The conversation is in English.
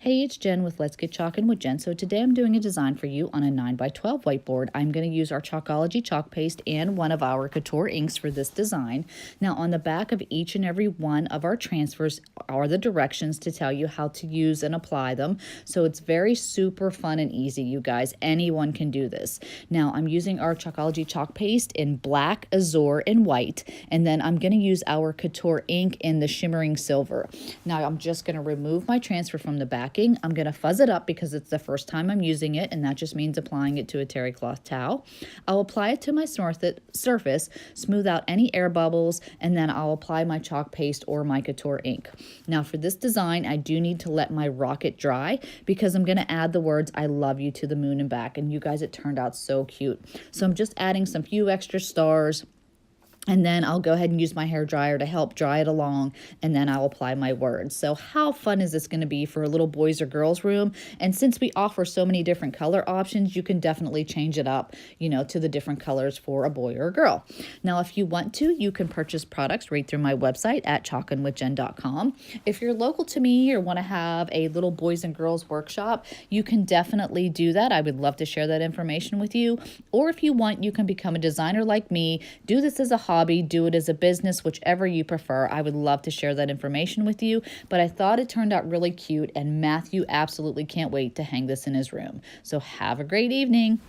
Hey, it's Jen with Let's Get Chalkin' with Jen. So today I'm doing a design for you on a 9x12 whiteboard. I'm going to use our Chalkology chalk paste and one of our Couture inks for this design. Now on the back of each and every one of our transfers are the directions to tell you how to use and apply them. So it's very super fun and easy, you guys. Anyone can do this. Now I'm using our Chalkology chalk paste in black, azure, and white. And then I'm going to use our Couture ink in the shimmering silver. Now I'm just going to remove my transfer from the back. I'm going to fuzz it up because it's the first time I'm using it, and that just means applying it to a terry cloth towel. I'll apply it to my surface, smooth out any air bubbles, and then I'll apply my chalk paste or my Couture ink. Now for this design, I do need to let my rocket dry because I'm going to add the words "I love you" to the moon and back, and you guys, it turned out so cute. So I'm just adding some few extra stars. And then I'll go ahead and use my hair dryer to help dry it along, and then I'll apply my words. So how fun is this going to be for a little boys or girls room? And since we offer so many different color options, you can definitely change it up, to the different colors for a boy or a girl. Now, if you want to, you can purchase products right through my website at chalkinwithjen.com. If you're local to me or want to have a little boys and girls workshop, you can definitely do that. I would love to share that information with you. Or if you want, you can become a designer like me, do this as a hobby, do it as a business, whichever you prefer. I would love to share that information with you, but I thought it turned out really cute, and Matthew absolutely can't wait to hang this in his room. So have a great evening.